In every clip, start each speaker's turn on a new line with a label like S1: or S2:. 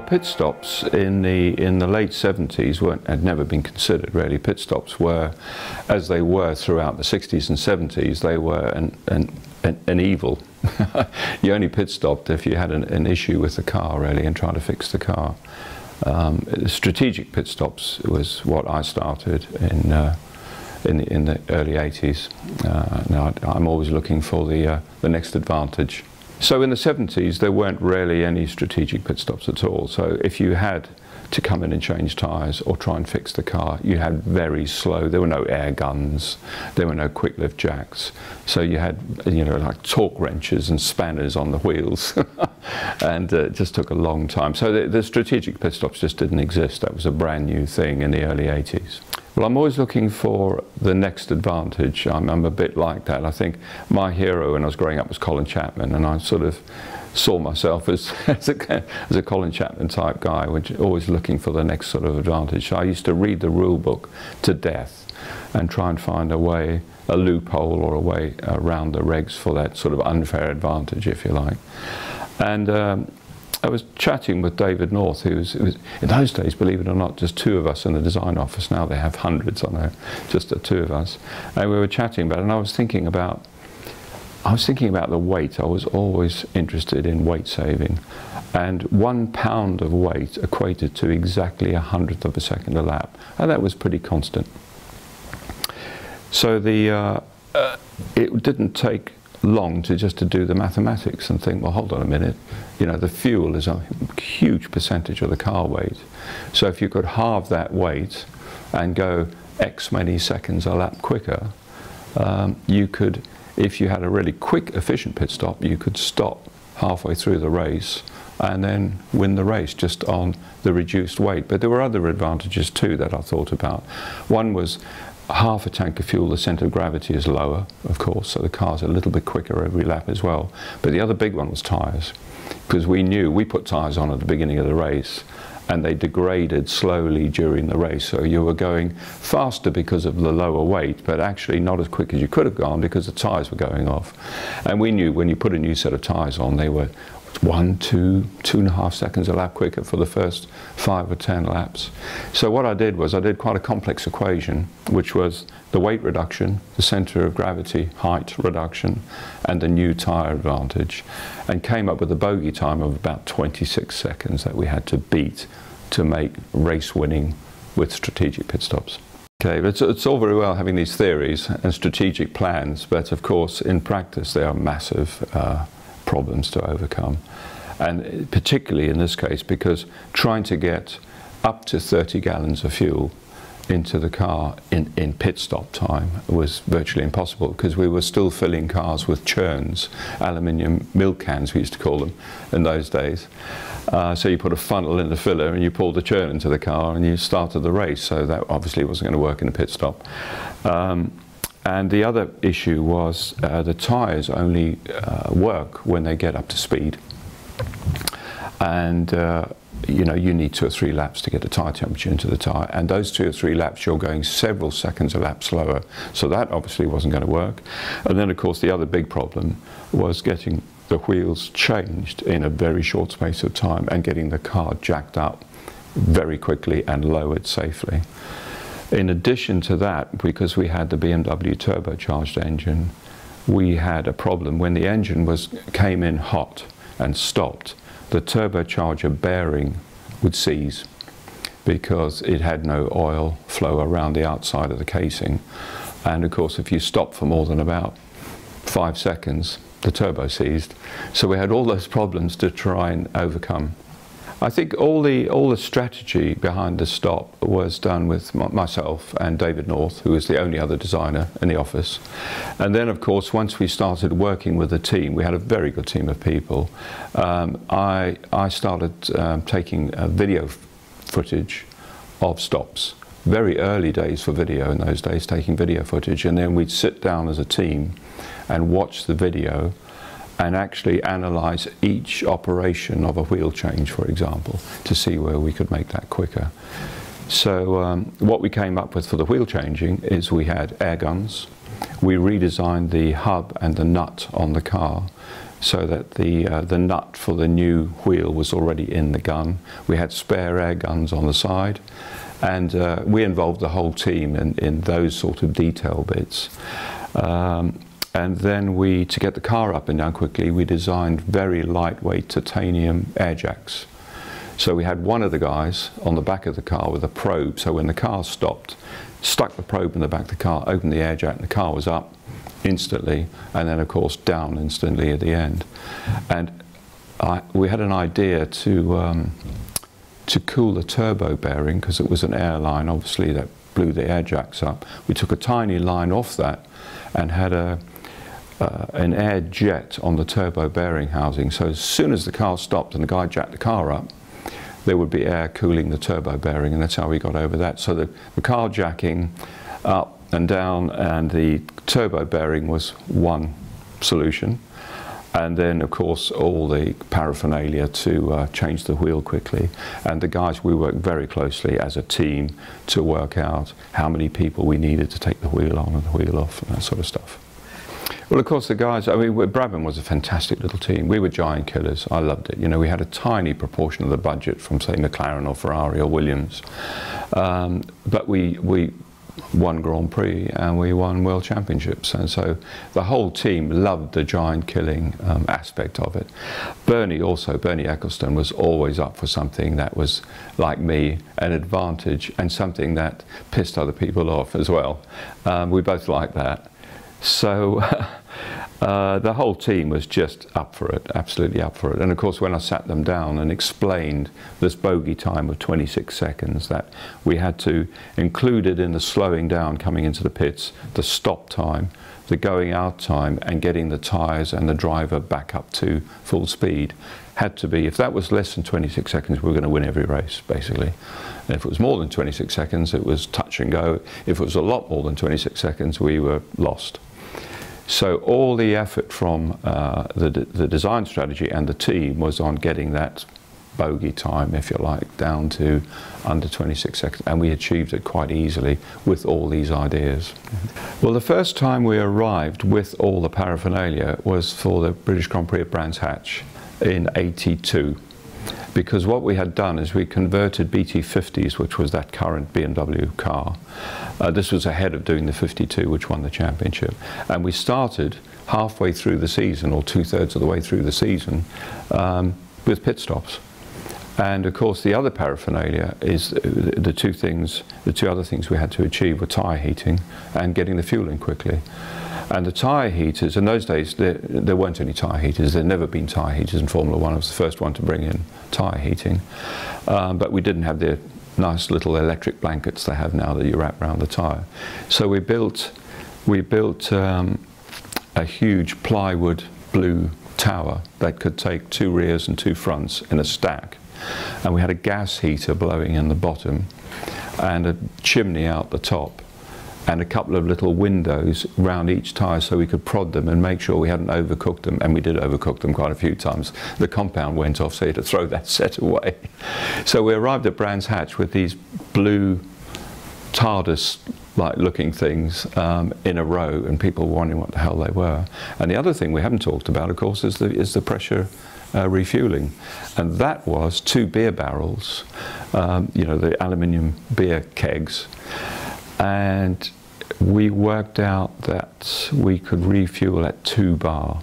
S1: pit stops in the late 70s had never been considered really. Pit stops were, as they were throughout the 60s and 70s, they were an evil. You only pit stopped if you had an issue with the car really and trying to fix the car. Strategic pit stops was what I started in the early 80s. Now I'm always looking for the next advantage. So in the 70s there weren't really any strategic pit stops at all. So if you had to come in and change tyres or try and fix the car, you had very slow, there were no air guns, there were no quick lift jacks. So you had, you know, like torque wrenches and spanners on the wheels. And it just took a long time. So the strategic pit stops just didn't exist. That was a brand new thing in the early 80s. Well, I'm always looking for the next advantage. I'm a bit like that. I think my hero when I was growing up was Colin Chapman, and I sort of saw myself as a Colin Chapman type guy, which always looking for the next sort of advantage. So I used to read the rule book to death and try and find a way, a loophole or a way around the regs for that sort of unfair advantage, if you like. And I was chatting with David North, who was in those days, believe it or not, just two of us in the design office. Now they have hundreds, I know, just the two of us. And we were chatting about it, and I was thinking about the weight. I was always interested in weight saving. And 1 pound of weight equated to exactly 100th of a second a lap. And that was pretty constant. So it didn't take long to do the mathematics and think, well, hold on a minute, you know, the fuel is a huge percentage of the car weight. So if you could halve that weight and go X many seconds a lap quicker, you could, if you had a really quick, efficient pit stop, you could stop halfway through the race and then win the race just on the reduced weight. But there were other advantages too that I thought about. One was half a tank of fuel, the centre of gravity is lower, of course, so the car's a little bit quicker every lap as well. But the other big one was tyres, because we knew, we put tyres on at the beginning of the race, and they degraded slowly during the race, so you were going faster because of the lower weight, but actually not as quick as you could have gone because the tyres were going off. And we knew when you put a new set of tyres on, they were 1, 2, 2.5 seconds a lap quicker for the first 5 or 10 laps. So what I did was I did quite a complex equation, which was the weight reduction, the centre of gravity height reduction, and the new tyre advantage, and came up with a bogey time of about 26 seconds that we had to beat to make race winning with strategic pit stops. Okay, but it's all very well having these theories and strategic plans, but of course in practice they are massive problems to overcome, and particularly in this case because trying to get up to 30 gallons of fuel into the car in pit stop time was virtually impossible, because we were still filling cars with churns, aluminium milk cans we used to call them in those days. So you put a funnel in the filler and you pulled the churn into the car and you started the race, so that obviously wasn't going to work in a pit stop. And the other issue was the tyres only work when they get up to speed. And you know, you need 2 or 3 laps to get the tyre temperature into the tyre, and those 2 or 3 laps you're going several seconds a lap slower. So that obviously wasn't going to work. And then of course the other big problem was getting the wheels changed in a very short space of time and getting the car jacked up very quickly and lowered safely. In addition to that, because we had the BMW turbocharged engine, we had a problem. When the engine came in hot and stopped, the turbocharger bearing would seize because it had no oil flow around the outside of the casing. And of course, if you stop for more than about 5 seconds, the turbo seized. So we had all those problems to try and overcome. I think all the strategy behind the stop was done with myself and David North, who was the only other designer in the office. And then of course once we started working with a team, we had a very good team of people, I started taking video footage of stops. Very early days for video in those days, taking video footage, and then we'd sit down as a team and watch the video and actually analyse each operation of a wheel change, for example, to see where we could make that quicker. So what we came up with for the wheel changing is we had air guns. We redesigned the hub and the nut on the car so that the nut for the new wheel was already in the gun. We had spare air guns on the side, and we involved the whole team in those sort of detail bits. And then to get the car up and down quickly, we designed very lightweight titanium air jacks. So we had one of the guys on the back of the car with a probe, so when the car stopped, stuck the probe in the back of the car, opened the air jack, and the car was up instantly, and then of course down instantly at the end. And we had an idea to cool the turbo bearing, because it was an airline obviously that blew the air jacks up. We took a tiny line off that and had an air jet on the turbo bearing housing, so as soon as the car stopped and the guy jacked the car up, there would be air cooling the turbo bearing, and that's how we got over that. So the car jacking up and down and the turbo bearing was one solution, and then of course all the paraphernalia to change the wheel quickly. And the guys, we worked very closely as a team to work out how many people we needed to take the wheel on and the wheel off and that sort of stuff. Well, of course, the guys, I mean, Brabham was a fantastic little team. We were giant killers. I loved it. You know, we had a tiny proportion of the budget from, say, McLaren or Ferrari or Williams. But we won Grand Prix and we won World Championships. And so the whole team loved the giant killing aspect of it. Bernie Ecclestone was always up for something that was, like me, an advantage and something that pissed other people off as well. We both liked that. So the whole team was just up for it, absolutely up for it. And of course, when I sat them down and explained this bogey time of 26 seconds, that we had to include it in the slowing down coming into the pits, the stop time, the going out time, and getting the tyres and the driver back up to full speed, had to be, if that was less than 26 seconds, we were going to win every race, basically. And if it was more than 26 seconds, it was touch and go. If it was a lot more than 26 seconds, we were lost. So all the effort from the design strategy and the team was on getting that bogey time, if you like, down to under 26 seconds, and we achieved it quite easily with all these ideas. Well, the first time we arrived with all the paraphernalia was for the British Grand Prix at Brands Hatch in '82. Because what we had done is we converted BT50s, which was that current BMW car. This was ahead of doing the 52, which won the championship. And we started halfway through the season, or 2/3 of the way through the season, with pit stops. And of course, the other paraphernalia is the two other things we had to achieve were tyre heating and getting the fuel in quickly. And the tyre heaters, in those days, there weren't any tyre heaters. There'd never been tyre heaters in Formula One. I was the first one to bring in tyre heating. But we didn't have the nice little electric blankets they have now that you wrap around the tyre. So we built a huge plywood blue tower that could take 2 rears and 2 fronts in a stack. And we had a gas heater blowing in the bottom and a chimney out the top, and a couple of little windows round each tyre so we could prod them and make sure we hadn't overcooked them. And we did overcook them quite a few times. The compound went off, so you had to throw that set away. So we arrived at Brands Hatch with these blue TARDIS-like looking things in a row, and people wondering what the hell they were. And the other thing we haven't talked about, of course, is the pressure refueling. And that was 2 beer barrels, you know, the aluminium beer kegs. And we worked out that we could refuel at 2 bar,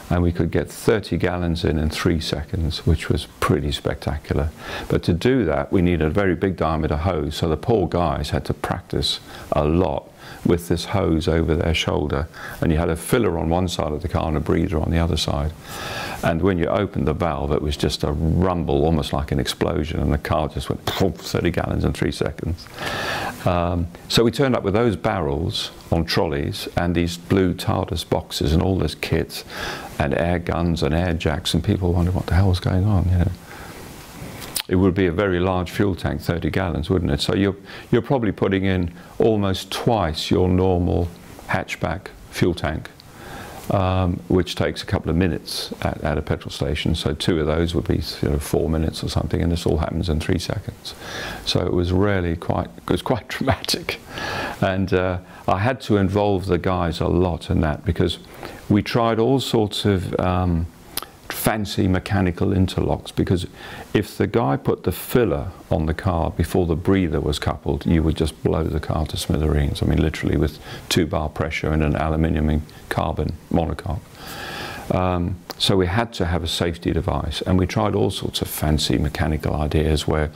S1: and we could get 30 gallons in 3 seconds, which was pretty spectacular. But to do that, we needed a very big diameter hose, so the poor guys had to practice a lot with this hose over their shoulder, and you had a filler on one side of the car and a breather on the other side. And when you opened the valve, it was just a rumble, almost like an explosion, and the car just went 30 gallons in 3 seconds. So we turned up with those barrels on trolleys and these blue TARDIS boxes and all this kit and air guns and air jacks, and people wondered what the hell was going on. You know, it would be a very large fuel tank, 30 gallons, wouldn't it? So you're probably putting in almost twice your normal hatchback fuel tank, which takes a couple of minutes at a petrol station. So 2 of those would be 4 minutes or something, and this all happens in 3 seconds. So it was really quite dramatic. And I had to involve the guys a lot in that, because we tried all sorts of fancy mechanical interlocks, because if the guy put the filler on the car before the breather was coupled, you would just blow the car to smithereens. I mean, literally, with 2-bar pressure and an aluminium and carbon monocoque. So we had to have a safety device, and we tried all sorts of fancy mechanical ideas where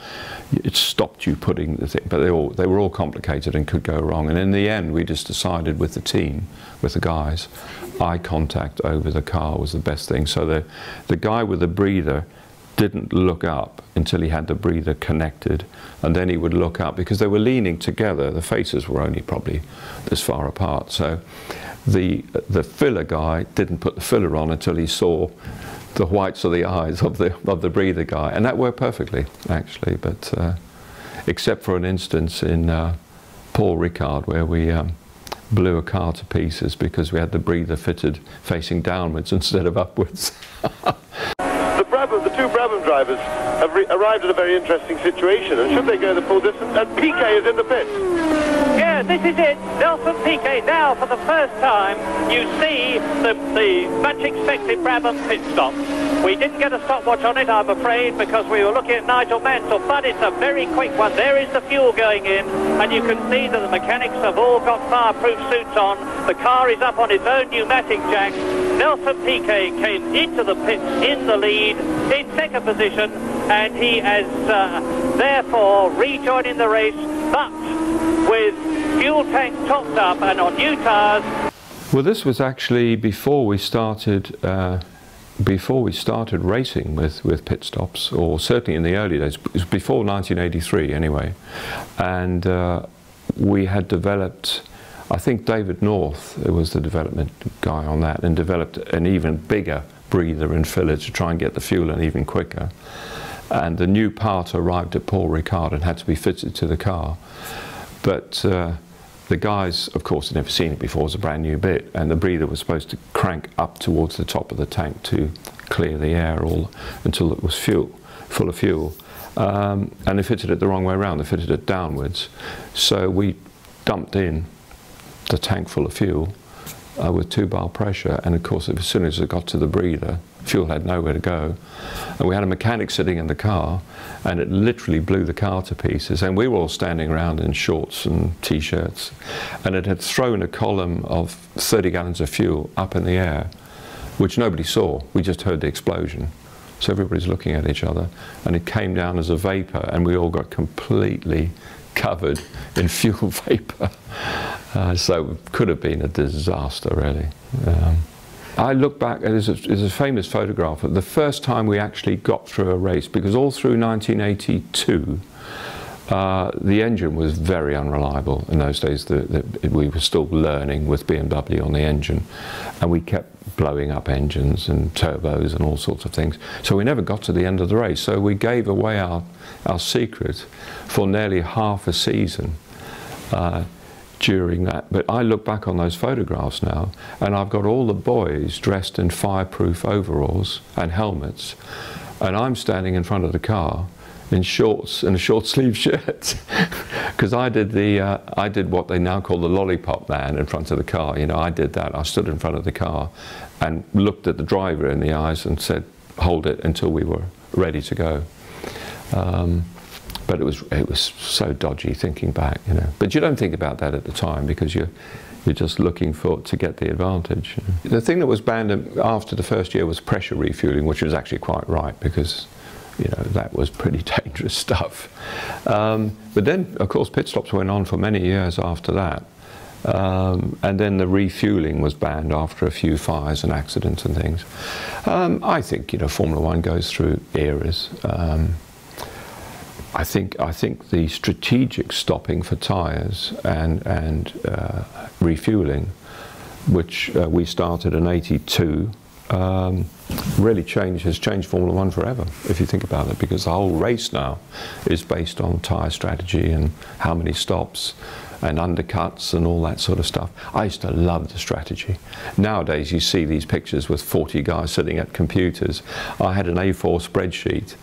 S1: it stopped you putting the thing, but they were all complicated and could go wrong. And in the end, we just decided with the team, with the guys, eye contact over the car was the best thing. So the guy with the breather didn't look up until he had the breather connected, and then he would look up because they were leaning together. The faces were only probably this far apart. So the filler guy didn't put the filler on until he saw the whites of the eyes of the breather guy, and that worked perfectly actually. But except for an instance in Paul Ricard where we blew a car to pieces because we had the breather fitted facing downwards instead of upwards.
S2: The two Brabham drivers have arrived at a very interesting situation, and should they go the full distance? And Piquet is in the pits.
S3: Yeah, this is it. Nelson Piquet now, for the first time, you see the much expected Brabham pit stop. We didn't get a stopwatch on it, I'm afraid, because we were looking at Nigel Mansell, but it's a very quick one. There is the fuel going in, and you can see that the mechanics have all got fireproof suits on. The car is up on its own pneumatic jack. Nelson Piquet came into the pits in the lead, in second position, and he has therefore rejoining the race, but with fuel tank topped up and on new tyres.
S1: Well, this was actually before we started racing with pit stops, or certainly in the early days. It was before 1983 anyway, and we had developed, I think David North was the development guy on that, and developed an even bigger breather and filler to try and get the fuel in even quicker. And the new part arrived at Paul Ricard and had to be fitted to the car. But the guys, of course, had never seen it before. It was a brand new bit, and the breather was supposed to crank up towards the top of the tank to clear the air all until it was full of fuel. And they fitted it the wrong way around. They fitted it downwards. So we dumped in the tank full of fuel with 2-bar pressure, and of course as soon as it got to the breather, fuel had nowhere to go, and we had a mechanic sitting in the car, and it literally blew the car to pieces, and we were all standing around in shorts and t-shirts, and it had thrown a column of 30 gallons of fuel up in the air, which nobody saw. We just heard the explosion, so everybody's looking at each other, and it came down as a vapor, and we all got completely covered in fuel vapor. So it could have been a disaster, really. I look back, there's a famous photograph of the first time we actually got through a race, because all through 1982 the engine was very unreliable in those days. We were still learning with BMW on the engine, and we kept blowing up engines and turbos and all sorts of things. So we never got to the end of the race. So we gave away our secret for nearly half a season during that. But I look back on those photographs now, and I've got all the boys dressed in fireproof overalls and helmets, and I'm standing in front of the car in shorts and a short sleeve shirt, because I did what they now call the lollipop man in front of the car. You know, I did that. I stood in front of the car and looked at the driver in the eyes and said, "Hold it until we were ready to go." But it was so dodgy thinking back, you know. But you don't think about that at the time, because you're just looking to get the advantage. You know. The thing that was banned after the first year was pressure refueling, which was actually quite right, because you know, that was pretty dangerous stuff. But then, of course, pit stops went on for many years after that. And then the refueling was banned after a few fires and accidents and things. I think, you know, Formula One goes through eras. I think the strategic stopping for tyres and refueling, which we started in '82, really has changed Formula One forever, if you think about it, because the whole race now is based on tyre strategy and how many stops and undercuts and all that sort of stuff. I used to love the strategy. Nowadays you see these pictures with 40 guys sitting at computers. I had an A4 spreadsheet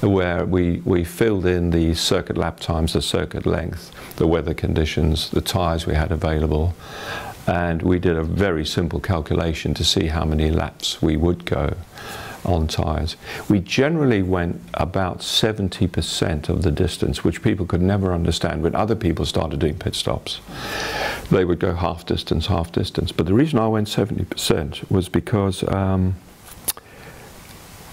S1: where we filled in the circuit lap times, the circuit length, the weather conditions, the tyres we had available, and we did a very simple calculation to see how many laps we would go. on tyres. We generally went about 70% of the distance, which people could never understand when other people started doing pit stops. They would go half distance, half distance. But the reason I went 70% was because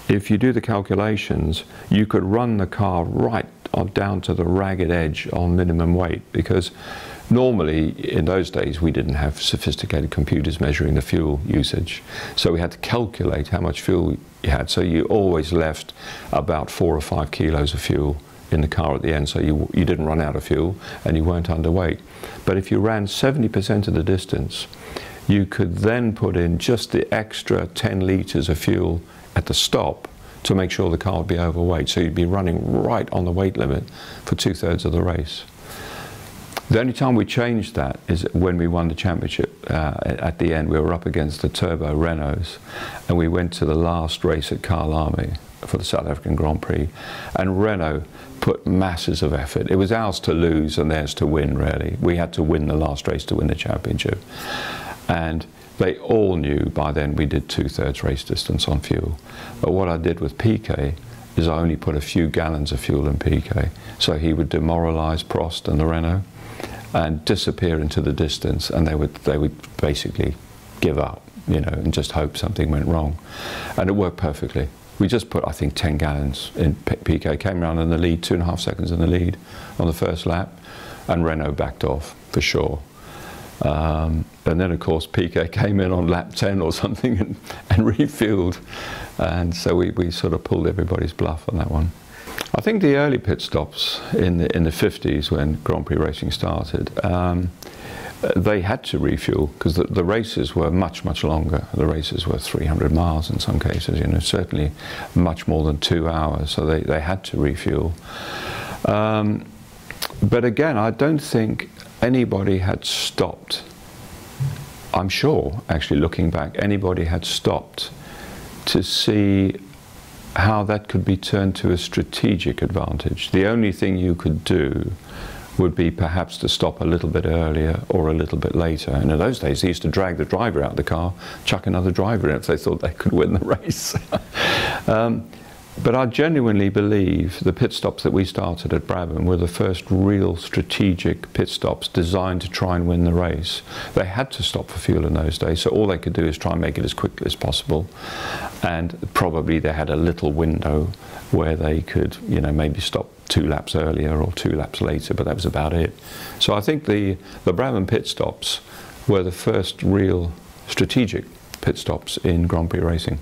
S1: if you do the calculations, you could run the car right down to the ragged edge on minimum weight, because normally in those days we didn't have sophisticated computers measuring the fuel usage, so we had to calculate how much fuel you had, so you always left about 4 or 5 kilos of fuel in the car at the end, so you didn't run out of fuel and you weren't underweight. But if you ran 70% of the distance, you could then put in just the extra 10 litres of fuel at the stop to make sure the car would be overweight, so you'd be running right on the weight limit for 2/3 of the race. The only time we changed that is when we won the championship. At the end, we were up against the turbo Renaults, and we went to the last race at Kyalami for the South African Grand Prix, and Renault put masses of effort. It was ours to lose and theirs to win, really. We had to win the last race to win the championship, and they all knew by then we did 2/3 race distance on fuel. But what I did with PK is I only put a few gallons of fuel in PK, so he would demoralise Prost and the Renault and disappear into the distance, and they would basically give up, you know, and just hope something went wrong. And it worked perfectly. We just put, I think, 10 gallons in PK, came around in the lead, 2.5 seconds in the lead on the first lap, and Renault backed off for sure. And then of course PK came in on lap 10 or something and refueled, and so we sort of pulled everybody's bluff on that one. I think the early pit stops in the 50s when Grand Prix racing started, they had to refuel because the races were much longer. The races were 300 miles in some cases, you know, certainly much more than 2 hours, so they had to refuel. But again, I don't think anybody had stopped. I'm sure, actually looking back, anybody had stopped to see how that could be turned to a strategic advantage. The only thing you could do would be perhaps to stop a little bit earlier or a little bit later. And in those days, they used to drag the driver out of the car, chuck another driver in if they thought they could win the race. But I genuinely believe the pit stops that we started at Brabham were the first real strategic pit stops designed to try and win the race. They had to stop for fuel in those days, so all they could do is try and make it as quickly as possible. And probably they had a little window where they could, you know, maybe stop 2 laps earlier or 2 laps later, but that was about it. So I think the Brabham pit stops were the first real strategic pit stops in Grand Prix racing.